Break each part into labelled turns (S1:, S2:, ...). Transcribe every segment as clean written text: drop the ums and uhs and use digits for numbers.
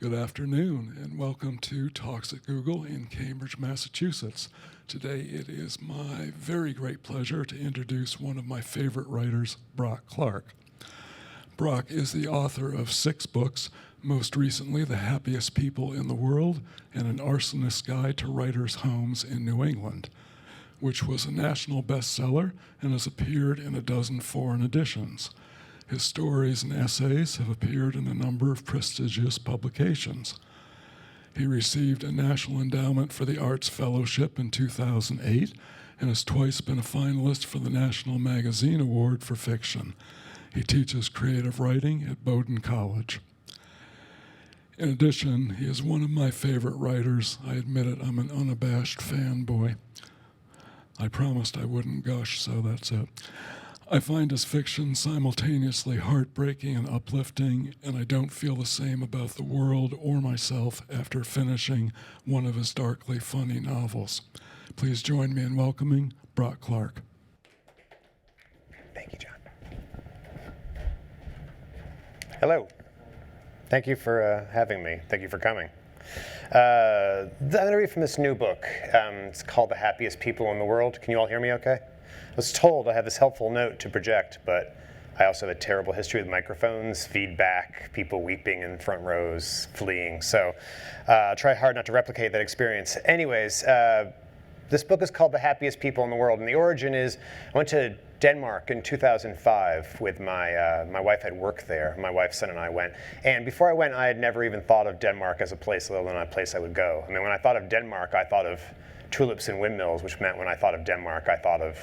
S1: Good afternoon, and welcome to Talks at Google in Cambridge, Massachusetts. Today it is my very great pleasure to introduce one of my favorite writers, Brock Clarke. Brock is the author of 6 books, most recently The Happiest People in the World and An Arsonist Guide to Writers' Homes in New England, which was a national bestseller and has appeared in a dozen foreign editions. His stories and essays have appeared in a number of prestigious publications. He received a National Endowment for the Arts Fellowship in 2008 and has twice been a finalist for the National Magazine Award for Fiction. He teaches creative writing at Bowdoin College. In addition, he is one of my favorite writers. I admit it, I'm an unabashed fanboy. I promised I wouldn't gush, so that's it. I find his fiction simultaneously heartbreaking and uplifting, and I don't feel the same about the world or myself after finishing one of his darkly funny novels. Please join me in welcoming Brock Clarke.
S2: Thank you, John. Hello. Thank you for having me. Thank you for coming. I'm going to read from this new book. It's called The Happiest People in the World. Can you all hear me okay? I was told I have this helpful note to project, but I also have a terrible history with microphones, feedback, people weeping in front rows, fleeing. So I'll try hard not to replicate that experience. Anyways, this book is called The Happiest People in the World, and the origin is I went to Denmark in 2005 with my wife had worked there. My wife's son and I went. And before I went, I had never even thought of Denmark as a place other than a place I would go. I mean, when I thought of Denmark, I thought of tulips and windmills, which meant when I thought of Denmark, I thought of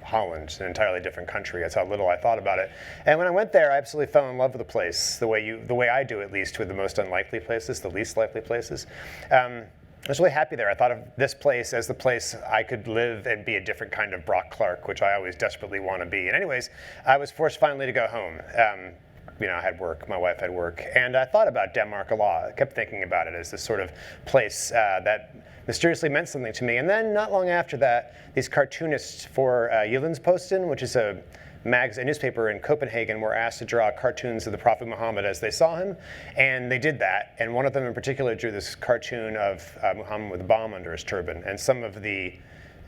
S2: Holland, an entirely different country. That's how little I thought about it. And when I went there, I absolutely fell in love with the place, the way I do, at least, with the most unlikely places, the least likely places. I was really happy there. I thought of this place as the place I could live and be a different kind of Brock Clarke, which I always desperately want to be. And anyways, I was forced finally to go home. I had work, my wife had work, and I thought about Denmark a lot. I kept thinking about it as this sort of place that mysteriously meant something to me. And then not long after that, these cartoonists for Jyllands-Posten, which is a newspaper in Copenhagen, were asked to draw cartoons of the Prophet Muhammad as they saw him, and they did that. And one of them in particular drew this cartoon of Muhammad with a bomb under his turban, and some of the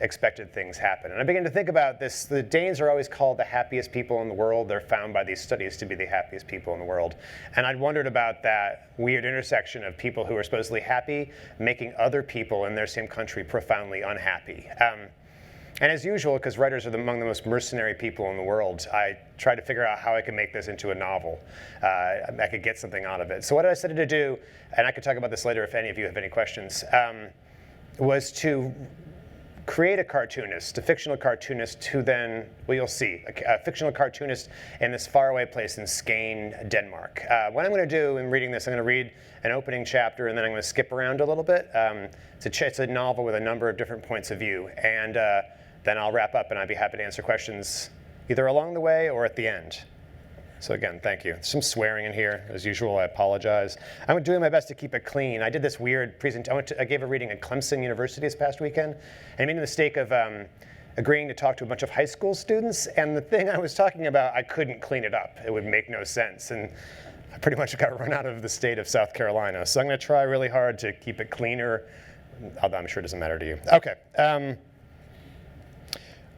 S2: expected things happen. And I began to think about this. The Danes are always called the happiest people in the world. They're found by these studies to be the happiest people in the world. And I'd wondered about that weird intersection of people who are supposedly happy, making other people in their same country profoundly unhappy. And as usual, because writers are among the most mercenary people in the world, I tried to figure out how I could make this into a novel. I could get something out of it. So what I decided to do, and I could talk about this later if any of you have any questions, was to create a cartoonist, a fictional cartoonist who then, well, you'll see, a fictional cartoonist in this faraway place in Skagen, Denmark. What I'm going to do in reading this, I'm going to read an opening chapter and then I'm going to skip around a little bit. It's a novel with a number of different points of view, and then I'll wrap up and I'd be happy to answer questions either along the way or at the end. So again, thank you. Some swearing in here, as usual, I apologize. I'm doing my best to keep it clean. I did this weird presentation. I gave a reading at Clemson University this past weekend, and I made the mistake of agreeing to talk to a bunch of high school students, and the thing I was talking about, I couldn't clean it up. It would make no sense, and I pretty much got run out of the state of South Carolina. So I'm going to try really hard to keep it cleaner, although I'm sure it doesn't matter to you. Okay.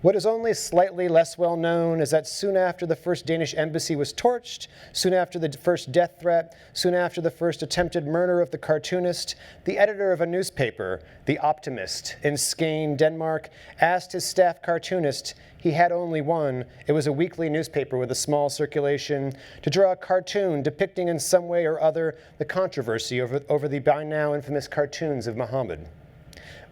S2: What is only slightly less well known is that soon after the first Danish embassy was torched, soon after the first death threat, soon after the first attempted murder of the cartoonist, the editor of a newspaper, The Optimist, in Skagen, Denmark, asked his staff cartoonist, he had only one, it was a weekly newspaper with a small circulation, to draw a cartoon depicting in some way or other the controversy over the by now infamous cartoons of Muhammad.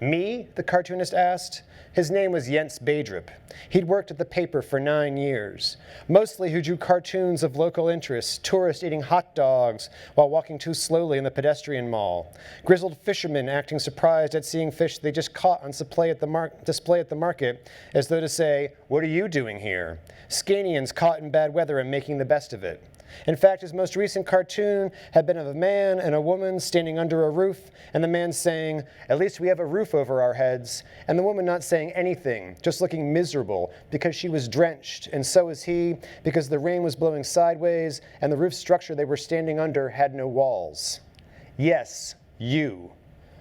S2: Me, the cartoonist asked. His name was Jens Bedrup. He'd worked at the paper for 9 years. Mostly he drew cartoons of local interests, tourists eating hot dogs while walking too slowly in the pedestrian mall, grizzled fishermen acting surprised at seeing fish they just caught on display at the market, as though to say, "What are you doing here?" Scanians caught in bad weather and making the best of it. In fact, his most recent cartoon had been of a man and a woman standing under a roof, and the man saying, "At least we have a roof over our heads," and the woman not saying anything, just looking miserable because she was drenched, and so was he, because the rain was blowing sideways, and the roof structure they were standing under had no walls. Yes, you.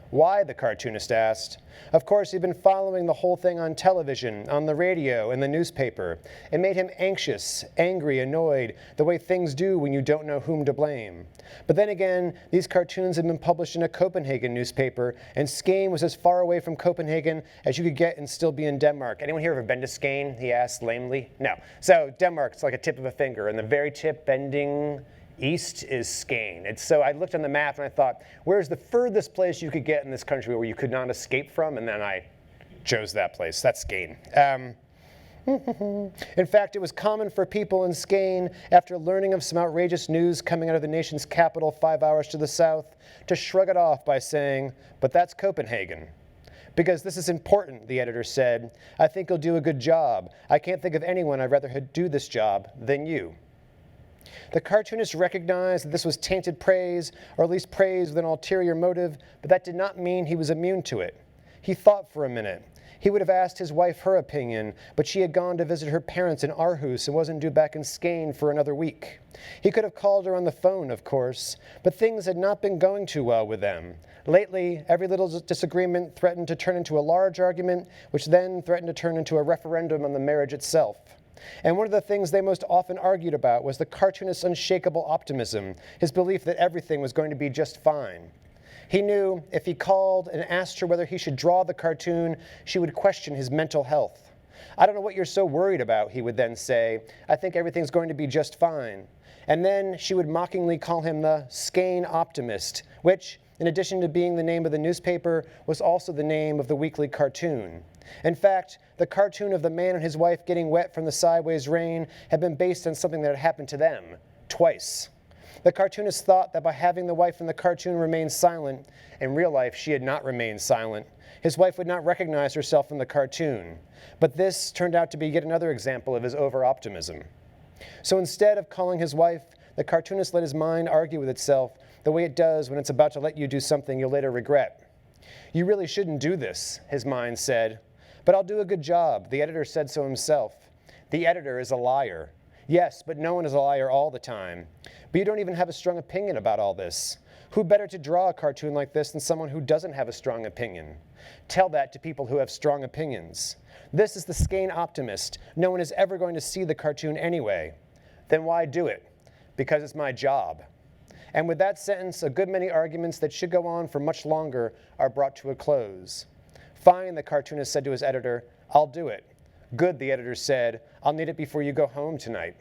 S2: Why, the cartoonist asked. Of course, he'd been following the whole thing on television, on the radio, in the newspaper. It made him anxious, angry, annoyed, the way things do when you don't know whom to blame. But then again, these cartoons had been published in a Copenhagen newspaper, and Skane was as far away from Copenhagen as you could get and still be in Denmark. Anyone here ever been to Skane? He asked lamely. No. So Denmark's like a tip of a finger, and the very tip bending east is Skane. So I looked on the map and I thought, where's the furthest place you could get in this country where you could not escape from? And then I chose that place. That's Skane. In fact, it was common for people in Skane, after learning of some outrageous news coming out of the nation's capital 5 hours to the south, to shrug it off by saying, but that's Copenhagen. Because this is important, the editor said. I think you'll do a good job. I can't think of anyone I'd rather do this job than you. The cartoonist recognized that this was tainted praise, or at least praise with an ulterior motive, but that did not mean he was immune to it. He thought for a minute. He would have asked his wife her opinion, but she had gone to visit her parents in Aarhus and wasn't due back in Skane for another week. He could have called her on the phone, of course, but things had not been going too well with them. Lately, every little disagreement threatened to turn into a large argument, which then threatened to turn into a referendum on the marriage itself. And one of the things they most often argued about was the cartoonist's unshakable optimism, his belief that everything was going to be just fine. He knew if he called and asked her whether he should draw the cartoon, she would question his mental health. I don't know what you're so worried about, he would then say. I think everything's going to be just fine. And then she would mockingly call him the Skane Optimist, which, in addition to being the name of the newspaper, was also the name of the weekly cartoon. In fact, the cartoon of the man and his wife getting wet from the sideways rain had been based on something that had happened to them, twice. The cartoonist thought that by having the wife in the cartoon remain silent, in real life she had not remained silent, his wife would not recognize herself in the cartoon. But this turned out to be yet another example of his over-optimism. So instead of calling his wife, the cartoonist let his mind argue with itself the way it does when it's about to let you do something you'll later regret. You really shouldn't do this, his mind said. But I'll do a good job. The editor said so himself. The editor is a liar. Yes, but no one is a liar all the time. But you don't even have a strong opinion about all this. Who better to draw a cartoon like this than someone who doesn't have a strong opinion? Tell that to people who have strong opinions. This is the Skane Optimist. No one is ever going to see the cartoon anyway. Then why do it? Because it's my job. And with that sentence, a good many arguments that should go on for much longer are brought to a close. Fine, the cartoonist said to his editor, I'll do it. Good, the editor said, I'll need it before you go home tonight.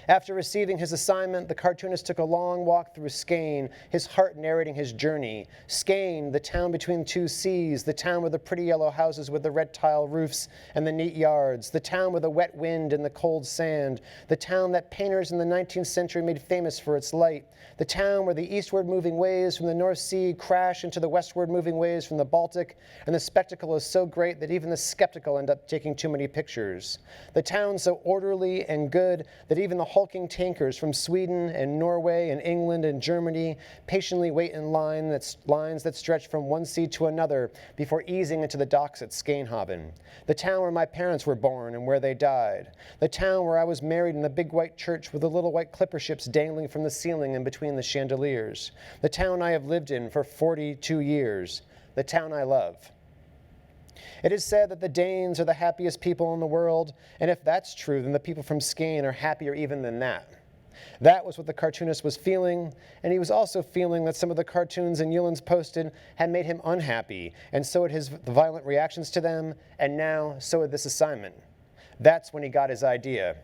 S2: After receiving his assignment, the cartoonist took a long walk through Skane, his heart narrating his journey. Skane, the town between two seas, the town with the pretty yellow houses with the red tile roofs and the neat yards, the town with the wet wind and the cold sand, the town that painters in the 19th century made famous for its light, the town where the eastward moving waves from the North Sea crash into the westward moving waves from the Baltic, and the spectacle is so great that even the skeptical end up taking too many pictures. The town so orderly and good that even the hulking tankers from Sweden and Norway and England and Germany patiently wait in lines that stretch from one sea to another before easing into the docks at Skanehaven. The town where my parents were born and where they died. The town where I was married in the big white church with the little white clipper ships dangling from the ceiling and between the chandeliers. The town I have lived in for 42 years. The town I love. It is said that the Danes are the happiest people in the world, and if that's true, then the people from Skane are happier even than that. That was what the cartoonist was feeling, and he was also feeling that some of the cartoons Newlands posted had made him unhappy, and so had his violent reactions to them, and now so had this assignment. That's when he got his idea.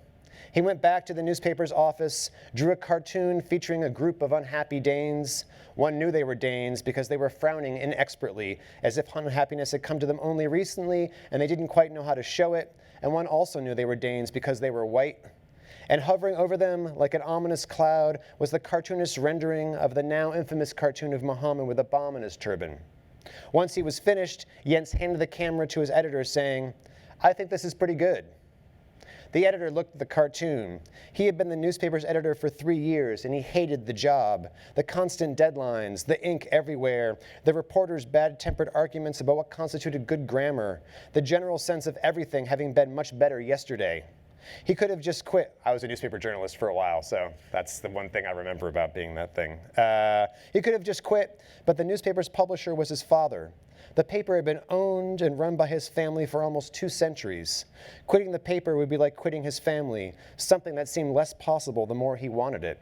S2: He went back to the newspaper's office, drew a cartoon featuring a group of unhappy Danes. One knew they were Danes because they were frowning inexpertly, as if unhappiness had come to them only recently and they didn't quite know how to show it. And one also knew they were Danes because they were white. And hovering over them like an ominous cloud was the cartoonist's rendering of the now infamous cartoon of Muhammad with a bomb in his turban. Once he was finished, Jens handed the camera to his editor saying, I think this is pretty good. The editor looked at the cartoon. He had been the newspaper's editor for 3 years, and he hated the job. The constant deadlines, the ink everywhere, the reporters' bad-tempered arguments about what constituted good grammar, the general sense of everything having been much better yesterday. He could have just quit. I was a newspaper journalist for a while, so that's the one thing I remember about being that thing. He could have just quit, but the newspaper's publisher was his father. The paper had been owned and run by his family for almost 2 centuries. Quitting the paper would be like quitting his family, something that seemed less possible the more he wanted it.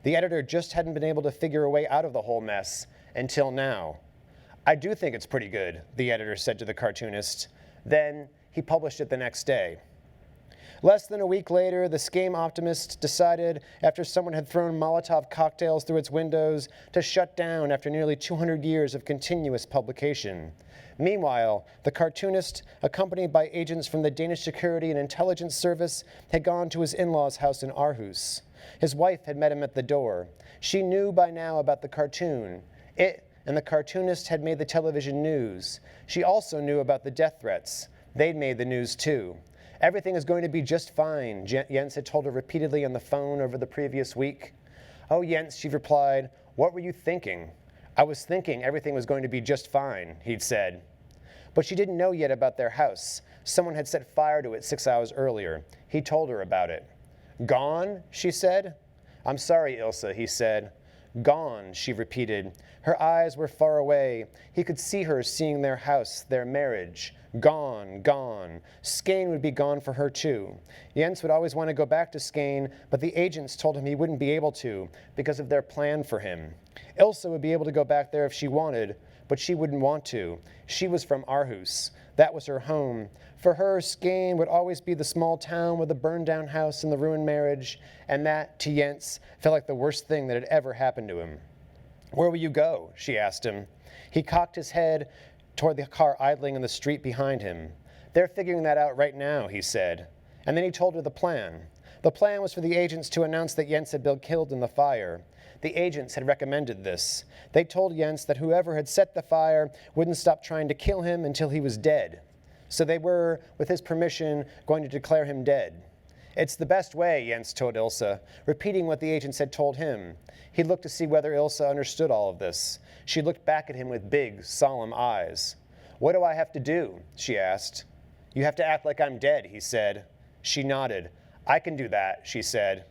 S2: The editor just hadn't been able to figure a way out of the whole mess until now. I do think it's pretty good, the editor said to the cartoonist. Then he published it the next day. Less than a week later, the Skame optimist decided, after someone had thrown Molotov cocktails through its windows, to shut down after nearly 200 years of continuous publication. Meanwhile, the cartoonist, accompanied by agents from the Danish Security and Intelligence Service, had gone to his in-laws' house in Aarhus. His wife had met him at the door. She knew by now about the cartoon. It and the cartoonist had made the television news. She also knew about the death threats. They'd made the news too. Everything is going to be just fine, Jens had told her repeatedly on the phone over the previous week. Oh, Jens, she replied, what were you thinking? I was thinking everything was going to be just fine, he'd said. But she didn't know yet about their house. Someone had set fire to it 6 hours earlier. He told her about it. Gone, she said. I'm sorry, Ilse, he said. Gone, she repeated. Her eyes were far away. He could see her seeing their house, their marriage. Gone, gone. Skane would be gone for her too. Jens would always want to go back to Skane, but the agents told him he wouldn't be able to because of their plan for him. Ilse would be able to go back there if she wanted, but she wouldn't want to. She was from Aarhus. That was her home. For her, Skane would always be the small town with the burned-down house and the ruined marriage, and that, to Jens, felt like the worst thing that had ever happened to him. Where will you go? She asked him. He cocked his head toward the car idling in the street behind him. They're figuring that out right now, he said. And then he told her the plan. The plan was for the agents to announce that Jens had been killed in the fire. The agents had recommended this. They told Jens that whoever had set the fire wouldn't stop trying to kill him until he was dead. So they were, with his permission, going to declare him dead. It's the best way, Jens told Ilse, repeating what the agents had told him. He looked to see whether Ilse understood all of this. She looked back at him with big, solemn eyes. What do I have to do? She asked. You have to act like I'm dead, he said. She nodded. I can do that, she said.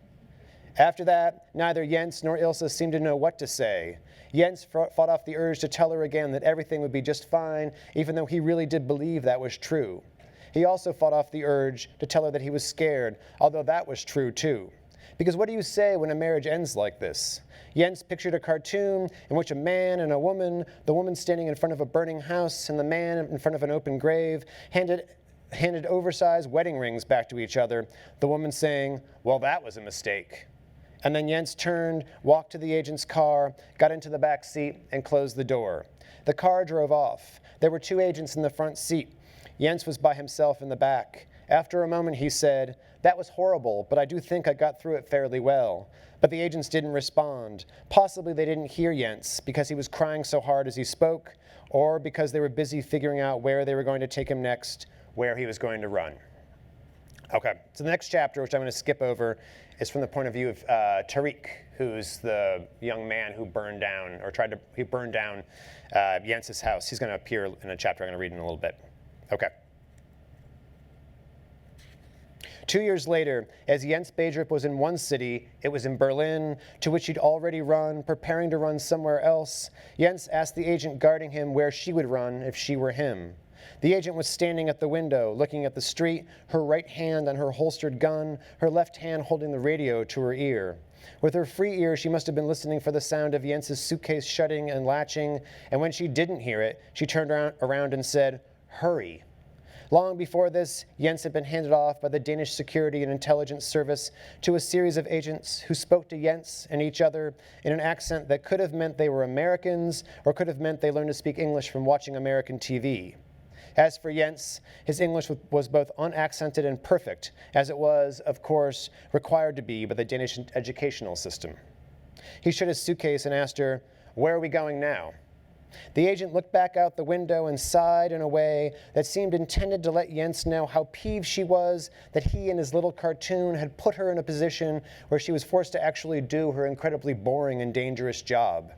S2: After that, neither Jens nor Ilse seemed to know what to say. Jens fought off the urge to tell her again that everything would be just fine, even though he really did believe that was true. He also fought off the urge to tell her that he was scared, although that was true too. Because what do you say when a marriage ends like this? Jens pictured a cartoon in which a man and a woman, the woman standing in front of a burning house and the man in front of an open grave, handed oversized wedding rings back to each other, the woman saying, well, that was a mistake. And then Jens turned, walked to the agent's car, got into the back seat, and closed the door. The car drove off. There were 2 agents in the front seat. Jens was by himself in the back. After a moment, he said, that was horrible, but I do think I got through it fairly well. But the agents didn't respond. Possibly they didn't hear Jens because he was crying so hard as he spoke, or because they were busy figuring out where they were going to take him next, where he was going to run. Okay, so the next chapter, which I'm going to skip over, is from the point of view of Tariq, who's the young man who burned down, or he burned down Jens's house. He's going to appear in a chapter I'm going to read in a little bit. Okay. 2 years later, as Jens Bajdrup was in one city, it was in Berlin, to which he'd already run, preparing to run somewhere else, Jens asked the agent guarding him where she would run if she were him. The agent was standing at the window, looking at the street, her right hand on her holstered gun, her left hand holding the radio to her ear. With her free ear, she must have been listening for the sound of Jens's suitcase shutting and latching, and when she didn't hear it, she turned around and said, "Hurry." Long before this, Jens had been handed off by the Danish Security and Intelligence Service to a series of agents who spoke to Jens and each other in an accent that could have meant they were Americans or could have meant they learned to speak English from watching American TV. As for Jens, his English was both unaccented and perfect, as it was, of course, required to be by the Danish educational system. He shut his suitcase and asked her, "Where are we going now?" The agent looked back out the window and sighed in a way that seemed intended to let Jens know how peeved she was that he and his little cartoon had put her in a position where she was forced to actually do her incredibly boring and dangerous job.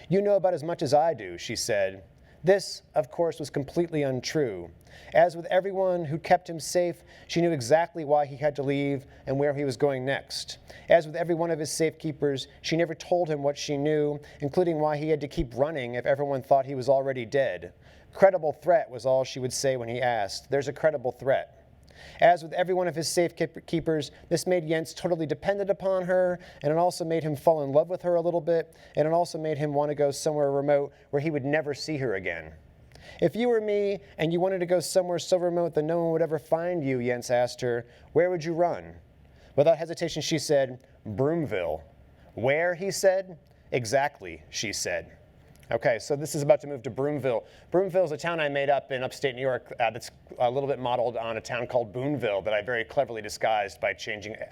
S2: "You know about as much as I do," she said. This, of course, was completely untrue. As with everyone who kept him safe, she knew exactly why he had to leave and where he was going next. As with every one of his safekeepers, she never told him what she knew, including why he had to keep running if everyone thought he was already dead. Credible threat was all she would say when he asked. There's a credible threat. As with every one of his safekeepers, this made Jens totally dependent upon her, and it also made him fall in love with her a little bit, and it also made him want to go somewhere remote where he would never see her again. If you were me and you wanted to go somewhere so remote that no one would ever find you, Jens asked her, where would you run? Without hesitation, she said, Broomville. Where, he said? Exactly, she said. Okay, so this is about to move to Broomville. Broomville is a town I made up in upstate New York that's a little bit modeled on a town called Boonville that I very cleverly disguised by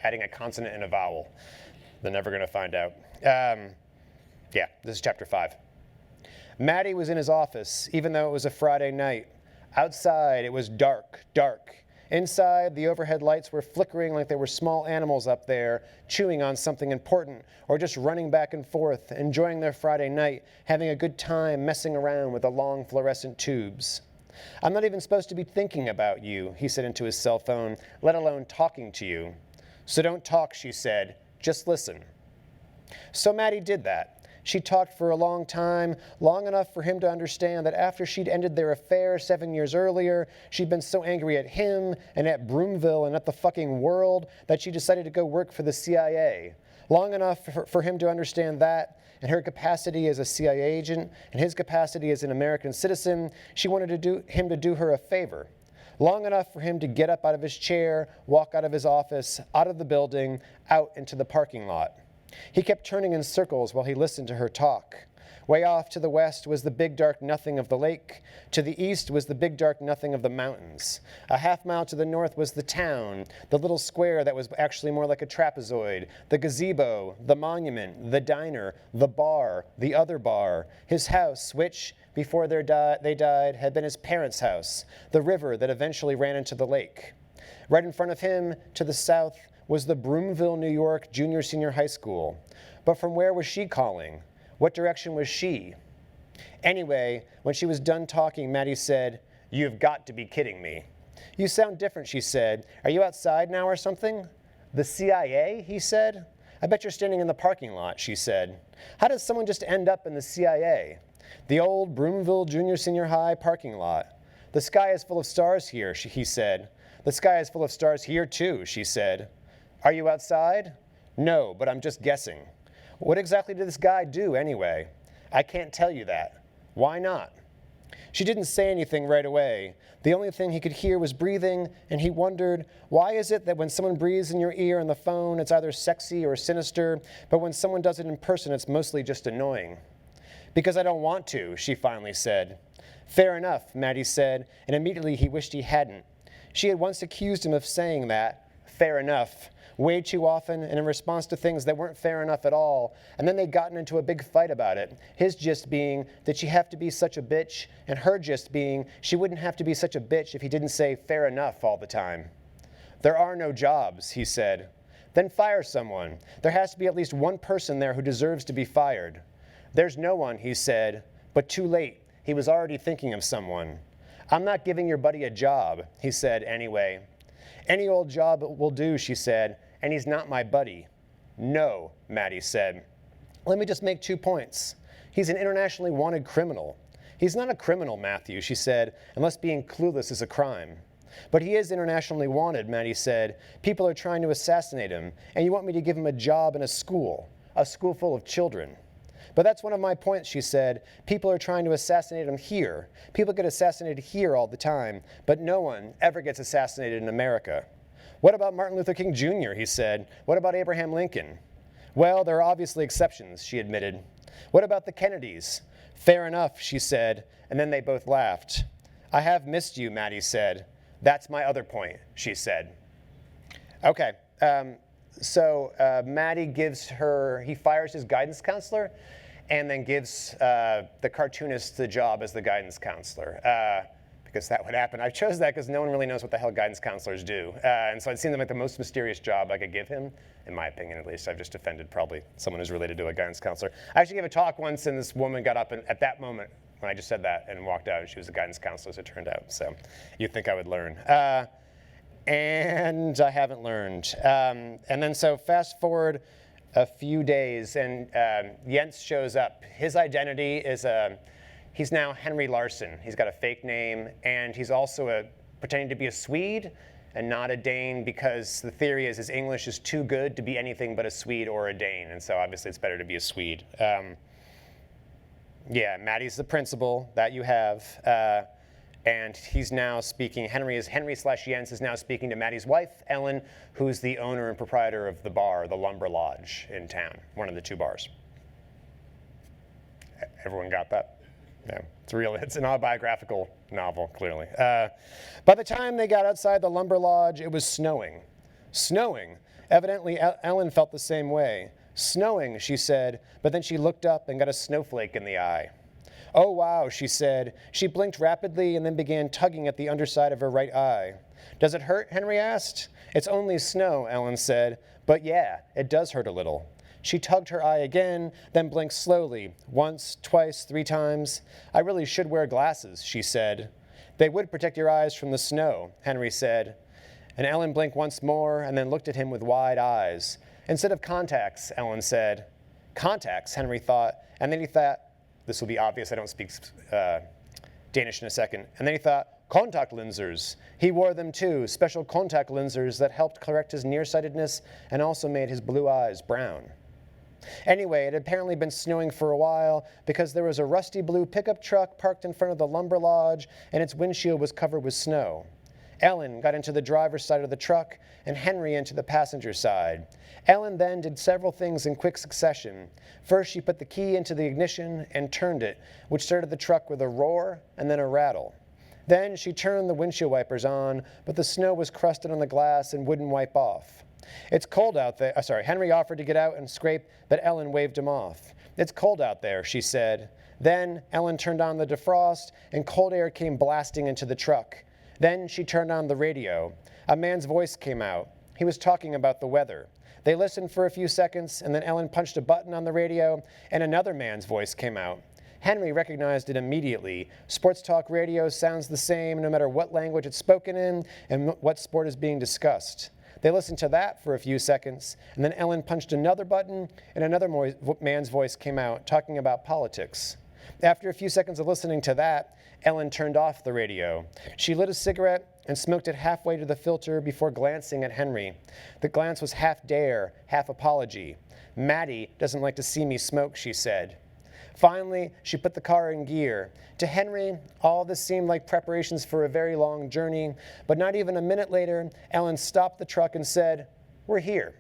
S2: adding a consonant and a vowel. They're never going to find out. Yeah, this is chapter 5. Maddie was in his office, even though it was a Friday night. Outside, it was dark, dark. Inside, the overhead lights were flickering like there were small animals up there, chewing on something important, or just running back and forth, enjoying their Friday night, having a good time messing around with the long fluorescent tubes. I'm not even supposed to be thinking about you, he said into his cell phone, let alone talking to you. So don't talk, she said, just listen. So Maddie did that. She talked for a long time, long enough for him to understand that after she'd ended their affair 7 years earlier, she'd been so angry at him and at Broomville and at the fucking world that she decided to go work for the CIA. Long enough for him to understand that, in her capacity as a CIA agent and his capacity as an American citizen, she wanted him to do her a favor. Long enough for him to get up out of his chair, walk out of his office, out of the building, out into the parking lot. He kept turning in circles while he listened to her talk. Way off to the west was the big dark nothing of the lake. To the east was the big dark nothing of the mountains. A half mile to the north was the town, the little square that was actually more like a trapezoid, the gazebo, the monument, the diner, the bar, the other bar, his house, which, before they died, had been his parents' house, the river that eventually ran into the lake. Right in front of him, to the south, was the Broomville, New York junior-senior high school. But from where was she calling? What direction was she? Anyway, when she was done talking, Maddie said, "You've got to be kidding me." "You sound different," she said. "Are you outside now or something?" "The CIA?" he said. "I bet you're standing in the parking lot," she said. "How does someone just end up in the CIA?" "The old Broomville junior-senior high parking lot. The sky is full of stars here," he said. "The sky is full of stars here too," she said. "Are you outside?" "No, but I'm just guessing." "What exactly did this guy do anyway?" "I can't tell you that." "Why not?" She didn't say anything right away. The only thing he could hear was breathing, and he wondered, why is it that when someone breathes in your ear on the phone, it's either sexy or sinister, but when someone does it in person, it's mostly just annoying? "Because I don't want to," she finally said. "Fair enough," Maddie said, and immediately he wished he hadn't. She had once accused him of saying that, fair enough, way too often and in response to things that weren't fair enough at all, and then they'd gotten into a big fight about it, his gist being that she'd have to be such a bitch, and her gist being she wouldn't have to be such a bitch if he didn't say fair enough all the time. "There are no jobs," he said. "Then fire someone. There has to be at least one person there who deserves to be fired." "There's no one," he said, but too late. He was already thinking of someone. "I'm not giving your buddy a job," he said anyway. "Any old job will do," she said, "and he's not my buddy." "No," Maddie said. "Let me just make 2 points. He's an internationally wanted criminal." "He's not a criminal, Matthew," she said, "unless being clueless is a crime." "But he is internationally wanted," Maddie said. "People are trying to assassinate him, and you want me to give him a job in a school full of children." "But that's one of my points," she said. "People are trying to assassinate him here. People get assassinated here all the time, but no one ever gets assassinated in America." "What about Martin Luther King Jr.?" he said. "What about Abraham Lincoln?" "Well, there are obviously exceptions," she admitted. "What about the Kennedys?" "Fair enough," she said, and then they both laughed. "I have missed you," Maddie said. "That's my other point," she said. Okay, so Maddie he fires his guidance counselor, and then gives the cartoonist the job as the guidance counselor, because that would happen. I chose that because no one really knows what the hell guidance counselors do, and so it seemed like the most mysterious job I could give him, in my opinion at least. I've just offended probably someone who's related to a guidance counselor. I actually gave a talk once, and this woman got up and at that moment when I just said that and walked out. She was a guidance counselor, as it turned out. So you'd think I would learn. And I haven't learned. And then so fast forward a few days, and Jens shows up. His identity is he's now Henry Larson. He's got a fake name, and he's also pretending to be a Swede and not a Dane, because the theory is his English is too good to be anything but a Swede or a Dane, and so obviously it's better to be a Swede. Yeah, Maddie's the principal that you have. And he's now speaking, Henry/Jens is now speaking to Maddie's wife, Ellen, who's the owner and proprietor of the bar, the Lumber Lodge in town, one of the 2 bars. Everyone got that? No, it's an autobiographical novel, clearly. By the time they got outside the Lumber Lodge, it was snowing. Snowing. Evidently, Ellen felt the same way. Snowing, she said, but then she looked up and got a snowflake in the eye. Oh, wow, she said. She blinked rapidly and then began tugging at the underside of her right eye. Does it hurt? Henry asked. It's only snow, Ellen said. But yeah, it does hurt a little. She tugged her eye again, then blinked slowly, once, twice, 3 times. I really should wear glasses, she said. They would protect your eyes from the snow, Henry said. And Ellen blinked once more and then looked at him with wide eyes. Instead of contacts, Ellen said. Contacts, Henry thought, and then he thought, this will be obvious, I don't speak Danish in a second. And then he thought, contact lenses. He wore them too, special contact lenses that helped correct his nearsightedness and also made his blue eyes brown. Anyway, it had apparently been snowing for a while because there was a rusty blue pickup truck parked in front of the lumber lodge and its windshield was covered with snow. Ellen got into the driver's side of the truck and Henry into the passenger side. Ellen then did several things in quick succession. First, she put the key into the ignition and turned it, which started the truck with a roar and then a rattle. Then she turned the windshield wipers on, but the snow was crusted on the glass and wouldn't wipe off. It's cold out there. Henry offered to get out and scrape, but Ellen waved him off. It's cold out there, she said. Then Ellen turned on the defrost and cold air came blasting into the truck. Then she turned on the radio. A man's voice came out. He was talking about the weather. They listened for a few seconds, and then Ellen punched a button on the radio, and another man's voice came out. Henry recognized it immediately. Sports talk radio sounds the same no matter what language it's spoken in and what sport is being discussed. They listened to that for a few seconds, and then Ellen punched another button, and another man's voice came out, talking about politics. After a few seconds of listening to that, Ellen turned off the radio. She lit a cigarette and smoked it halfway to the filter before glancing at Henry. The glance was half dare, half apology. Maddie doesn't like to see me smoke, she said. Finally, she put the car in gear. To Henry, all this seemed like preparations for a very long journey, but not even a minute later, Ellen stopped the truck and said, "We're here."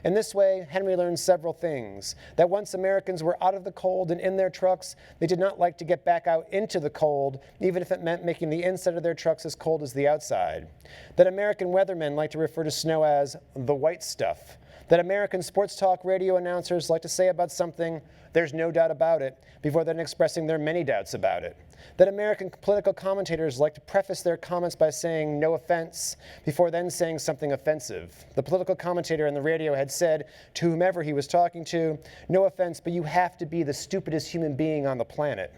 S2: In this way, Henry learned several things. That once Americans were out of the cold and in their trucks, they did not like to get back out into the cold, even if it meant making the inside of their trucks as cold as the outside. That American weathermen like to refer to snow as the white stuff. That American sports talk radio announcers like to say about something, "There's no doubt about it," before then expressing their many doubts about it. That American political commentators like to preface their comments by saying "no offense," before then saying something offensive. The political commentator on the radio had said to whomever he was talking to, "No offense, but you have to be the stupidest human being on the planet."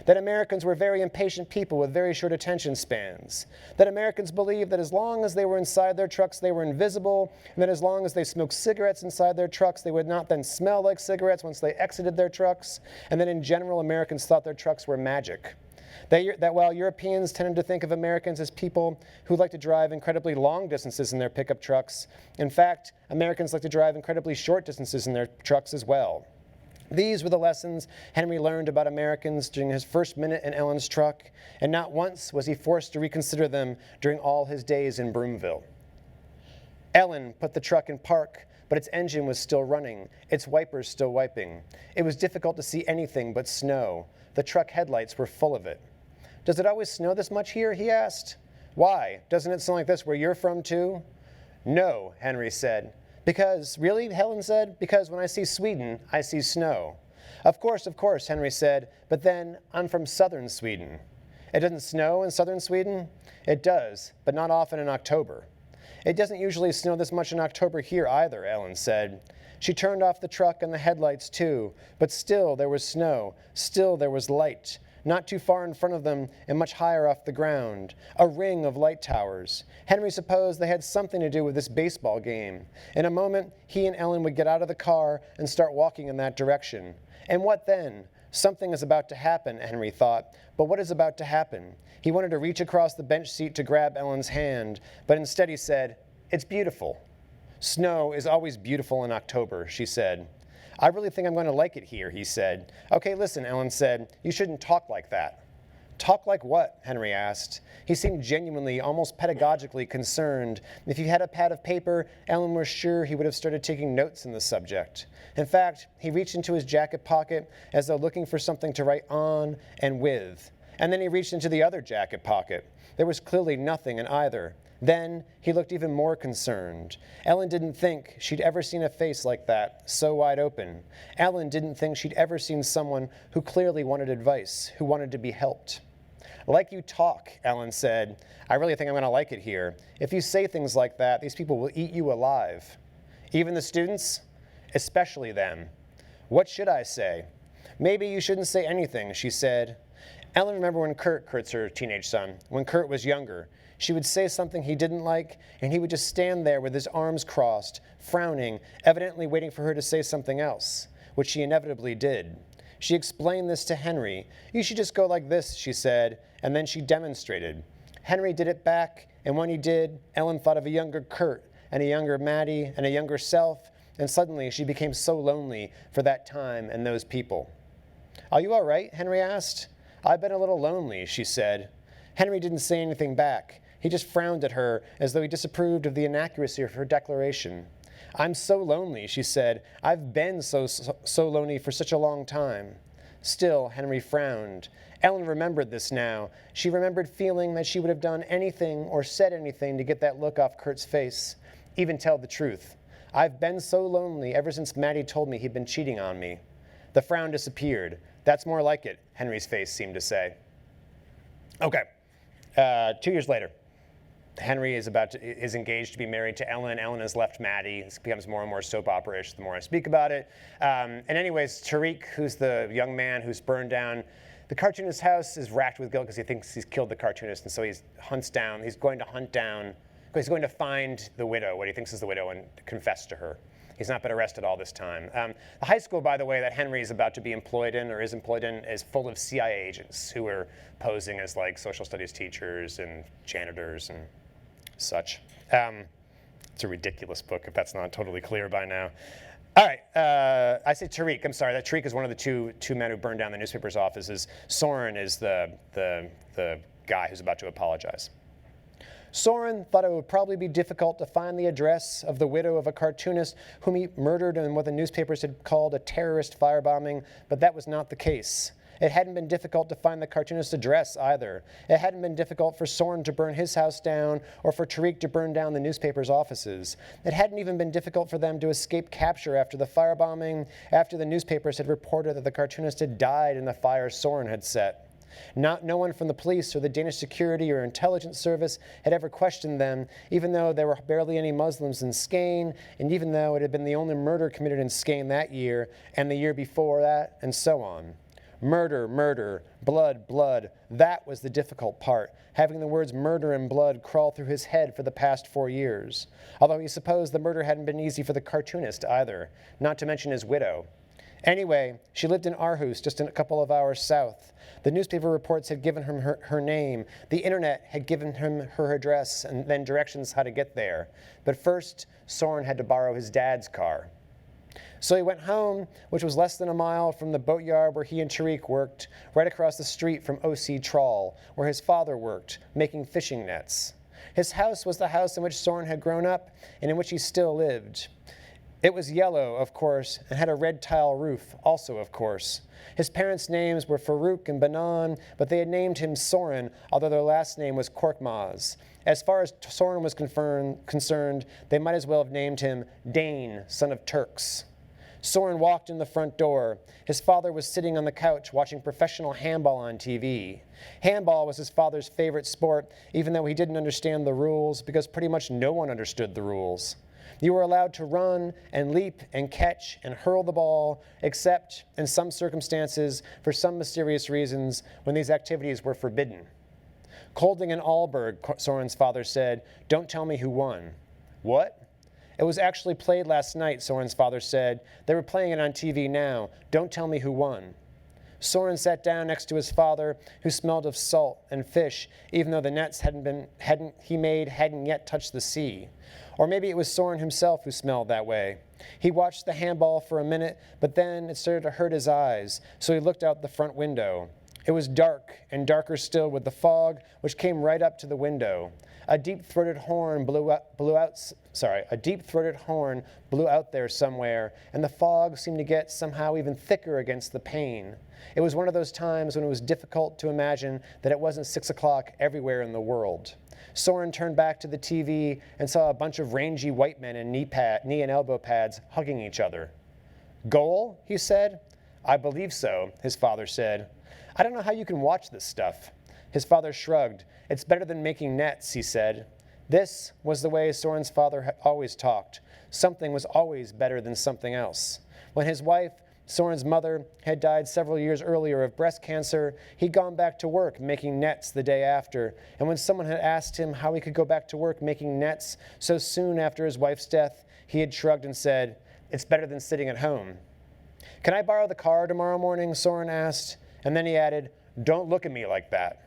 S2: That Americans were very impatient people with very short attention spans. That Americans believed that as long as they were inside their trucks, they were invisible, and that as long as they smoked cigarettes inside their trucks, they would not then smell like cigarettes once they exited their trucks, and that in general, Americans thought their trucks were magic. That while Europeans tended to think of Americans as people who like to drive incredibly long distances in their pickup trucks, in fact, Americans like to drive incredibly short distances in their trucks as well. These were the lessons Henry learned about Americans during his first minute in Ellen's truck, and not once was he forced to reconsider them during all his days in Broomville. Ellen put the truck in park, but its engine was still running, its wipers still wiping. It was difficult to see anything but snow. The truck headlights were full of it. "Does it always snow this much here?" he asked. "Why? Doesn't it sound like this where you're from, too?" "No," Henry said. "Because, really?" Helen said. "Because when I see Sweden, I see snow." Of course, Henry said, "but then I'm from southern Sweden." "It doesn't snow in southern Sweden?" "It does, but not often in October." "It doesn't usually snow this much in October here either," Ellen said. She turned off the truck and the headlights too, but still there was snow, still there was light. Not too far in front of them and much higher off the ground, a ring of light towers. Henry supposed they had something to do with this baseball game. In a moment, he and Ellen would get out of the car and start walking in that direction. And what then? Something is about to happen, Henry thought, but what is about to happen? He wanted to reach across the bench seat to grab Ellen's hand, but instead he said, "It's beautiful." "Snow is always beautiful in October," she said. "I really think I'm going to like it here," he said. "Okay, listen," Ellen said, "you shouldn't talk like that." "Talk like what?" Henry asked. He seemed genuinely, almost pedagogically concerned. If he had a pad of paper, Ellen was sure he would have started taking notes on the subject. In fact, he reached into his jacket pocket as though looking for something to write on and with. And then he reached into the other jacket pocket. There was clearly nothing in either. Then he looked even more concerned. Ellen didn't think she'd ever seen a face like that, so wide open. Ellen didn't think she'd ever seen someone who clearly wanted advice, who wanted to be helped. "Like you talk," Ellen said. "I really think I'm going to like it here. If you say things like that, these people will eat you alive." "Even the students?" "Especially them." "What should I say?" "Maybe you shouldn't say anything," she said. Ellen remembered when Kurt's her teenage son, when Kurt was younger. She would say something he didn't like, and he would just stand there with his arms crossed, frowning, evidently waiting for her to say something else, which she inevitably did. She explained this to Henry. "You should just go like this," she said, and then she demonstrated. Henry did it back, and when he did, Ellen thought of a younger Kurt, and a younger Maddie, and a younger self, and suddenly she became so lonely for that time and those people. "Are you all right?" Henry asked. "I've been a little lonely," she said. Henry didn't say anything back. He just frowned at her as though he disapproved of the inaccuracy of her declaration. "I'm so lonely," she said. "I've been so lonely for such a long time." Still, Henry frowned. Ellen remembered this now. She remembered feeling that she would have done anything or said anything to get that look off Kurt's face, even tell the truth. "I've been so lonely ever since Maddie told me he'd been cheating on me." The frown disappeared. "That's more like it," Henry's face seemed to say. Okay, 2 years later. Henry is engaged to be married to Ellen. Ellen has left Maddie. This becomes more and more soap opera-ish the more I speak about it. And anyways, Tariq, who's the young man who's burned down the cartoonist's house, is racked with guilt because he thinks he's killed the cartoonist, and so he's going to find the widow, what he thinks is the widow, and confess to her. He's not been arrested all this time. The high school, by the way, that Henry is about to be employed in, or is employed in, is full of CIA agents who are posing as like social studies teachers and janitors and such. It's a ridiculous book, if that's not totally clear by now. All right, I say Tariq. I'm sorry. That Tariq is one of the two men who burned down the newspaper's offices. Soren is the guy who's about to apologize. Soren thought it would probably be difficult to find the address of the widow of a cartoonist whom he murdered in what the newspapers had called a terrorist firebombing, but that was not the case. It hadn't been difficult to find the cartoonist's address either. It hadn't been difficult for Soren to burn his house down or for Tariq to burn down the newspaper's offices. It hadn't even been difficult for them to escape capture after the firebombing, after the newspapers had reported that the cartoonist had died in the fire Soren had set. No one from the police or the Danish security or intelligence service had ever questioned them, even though there were barely any Muslims in Skane, and even though it had been the only murder committed in Skane that year, and the year before that, and so on. Murder, murder, blood, blood, that was the difficult part, having the words murder and blood crawl through his head for the past 4 years. Although he supposed the murder hadn't been easy for the cartoonist either, not to mention his widow. Anyway, she lived in Aarhus, just a couple of hours south. The newspaper reports had given him her name. The internet had given him her address and then directions how to get there. But first, Soren had to borrow his dad's car. So he went home, which was less than a mile from the boatyard where he and Tariq worked, right across the street from O.C. Trawl, where his father worked, making fishing nets. His house was the house in which Soren had grown up and in which he still lived. It was yellow, of course, and had a red tile roof, also of course. His parents' names were Farouk and Banan, but they had named him Soren, although their last name was Korkmaz. As far as Soren was concerned, they might as well have named him Dane, son of Turks. Soren walked in the front door. His father was sitting on the couch watching professional handball on TV. Handball was his father's favorite sport, even though he didn't understand the rules, because pretty much no one understood the rules. You were allowed to run and leap and catch and hurl the ball, except in some circumstances, for some mysterious reasons, when these activities were forbidden. Kolding and Alberg, Soren's father said, "Don't tell me who won." "What?" "It was actually played last night," Soren's father said. "They were playing it on TV now. Don't tell me who won." Soren sat down next to his father, who smelled of salt and fish, even though the nets he made hadn't yet touched the sea. Or maybe it was Soren himself who smelled that way. He watched the handball for a minute, but then it started to hurt his eyes, so he looked out the front window. It was dark, and darker still with the fog, which came right up to the window. A deep-throated horn blew out there somewhere, and the fog seemed to get somehow even thicker against the pane. It was one of those times when it was difficult to imagine that it wasn't 6 o'clock everywhere in the world. Soren turned back to the TV and saw a bunch of rangy white men in knee and elbow pads hugging each other. "Goal?" he said. "I believe so," his father said. "I don't know how you can watch this stuff." His father shrugged. "It's better than making nets," he said. This was the way Soren's father always talked. Something was always better than something else. When his wife, Soren's mother, had died several years earlier of breast cancer, he'd gone back to work making nets the day after. And when someone had asked him how he could go back to work making nets so soon after his wife's death, he had shrugged and said, "It's better than sitting at home." "Can I borrow the car tomorrow morning?" Soren asked. And then he added, "Don't look at me like that."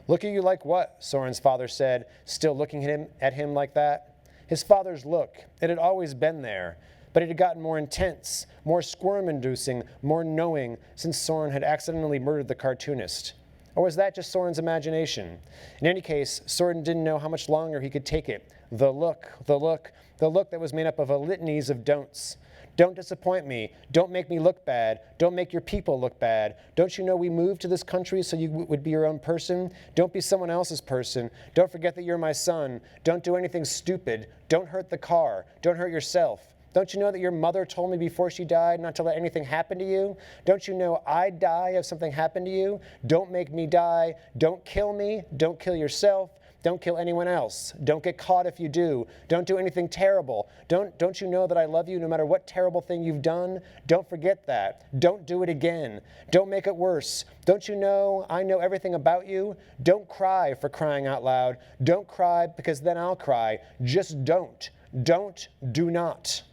S2: "Look at you like what?" Soren's father said, still looking at him like that. His father's look, it had always been there, but it had gotten more intense, more squirm-inducing, more knowing since Soren had accidentally murdered the cartoonist. Or was that just Soren's imagination? In any case, Soren didn't know how much longer he could take it. The look that was made up of a litanies of don'ts. Don't disappoint me. Don't make me look bad. Don't make your people look bad. Don't you know we moved to this country so you would be your own person? Don't be someone else's person. Don't forget that you're my son. Don't do anything stupid. Don't hurt the car. Don't hurt yourself. Don't you know that your mother told me before she died not to let anything happen to you? Don't you know I'd die if something happened to you? Don't make me die. Don't kill me. Don't kill yourself. Don't kill anyone else. Don't get caught if you do. Don't do anything terrible. Don't you know that I love you no matter what terrible thing you've done? Don't forget that. Don't do it again. Don't make it worse. Don't you know I know everything about you? Don't cry, for crying out loud. Don't cry, because then I'll cry. Just don't. Do not.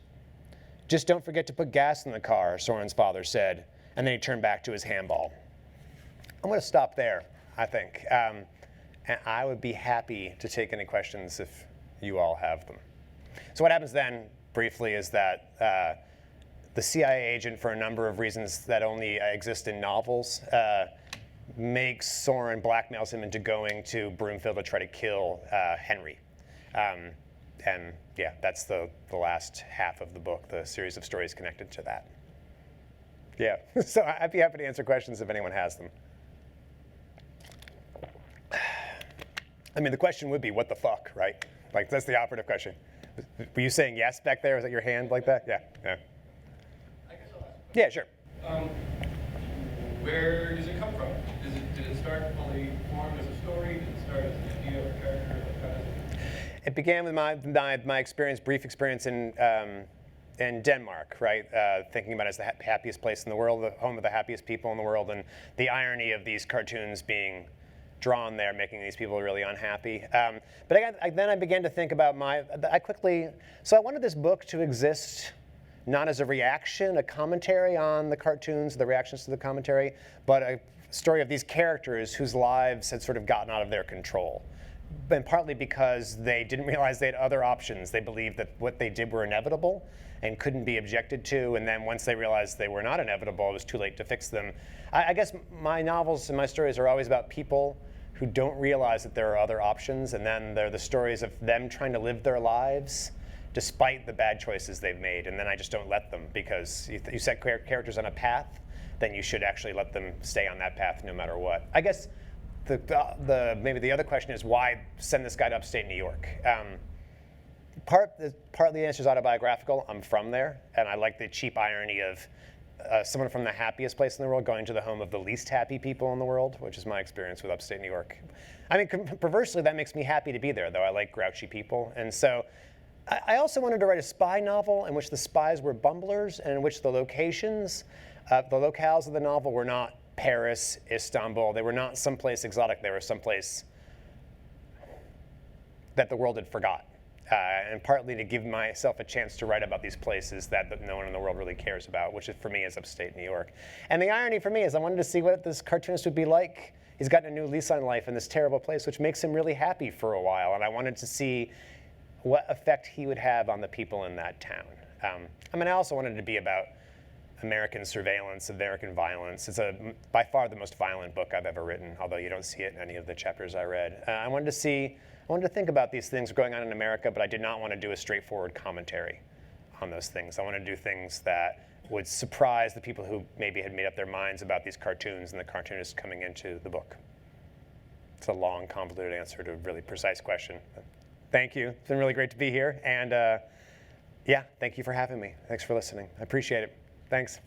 S2: Just don't forget to put gas in the car, Soren's father said, and then he turned back to his handball. I'm going to stop there, I think. And I would be happy to take any questions if you all have them. So what happens then, briefly, is that the CIA agent, for a number of reasons that only exist in novels, makes Soren, blackmails him into going to Broomfield to try to kill Henry. And yeah, that's the last half of the book, the series of stories connected to that. Yeah, so I'd be happy to answer questions if anyone has them. I mean, the question would be, what the fuck, right? Like, that's the operative question. Were you saying yes back there? Was that your hand like that? Yeah.
S3: I guess I'll ask.
S2: Yeah, sure.
S3: Where does it come from? Did it start fully formed as a story? Did it start as an idea or a character? Like, how does it?
S2: It began with my experience, brief experience in Denmark, right? Thinking about it as the happiest place in the world, the home of the happiest people in the world, and the irony of these cartoons being drawn there, making these people really unhappy. But then I began to think about so I wanted this book to exist not as a reaction, a commentary on the cartoons, the reactions to the commentary, but a story of these characters whose lives had sort of gotten out of their control. And partly because they didn't realize they had other options. They believed that what they did were inevitable and couldn't be objected to. And then once they realized they were not inevitable, it was too late to fix them. I guess my novels and my stories are always about people who don't realize that there are other options. And then they're the stories of them trying to live their lives despite the bad choices they've made. And then I just don't let them, because you set characters on a path, then you should actually let them stay on that path no matter what. I guess maybe the other question is, why send this guy to upstate New York? Partly the answer is autobiographical. I'm from there, and I like the cheap irony of someone from the happiest place in the world going to the home of the least happy people in the world, which is my experience with upstate New York. I mean, perversely, that makes me happy to be there, though. I like grouchy people, and so I also wanted to write a spy novel in which the spies were bumblers and in which the locations, the locales of the novel were not Paris, Istanbul. They were not someplace exotic. They were someplace that the world had forgot. And partly to give myself a chance to write about these places that no one in the world really cares about, which for me is upstate New York. And the irony for me is I wanted to see what this cartoonist would be like. He's gotten a new lease on life in this terrible place, which makes him really happy for a while. And I wanted to see what effect he would have on the people in that town. I also wanted it to be about American surveillance, American violence. It's by far the most violent book I've ever written, although you don't see it in any of the chapters I read. I wanted to think about these things going on in America, but I did not want to do a straightforward commentary on those things. I wanted to do things that would surprise the people who maybe had made up their minds about these cartoons and the cartoonist coming into the book. It's a long, convoluted answer to a really precise question. Thank you. It's been really great to be here. And yeah, thank you for having me. Thanks for listening. I appreciate it. Thanks.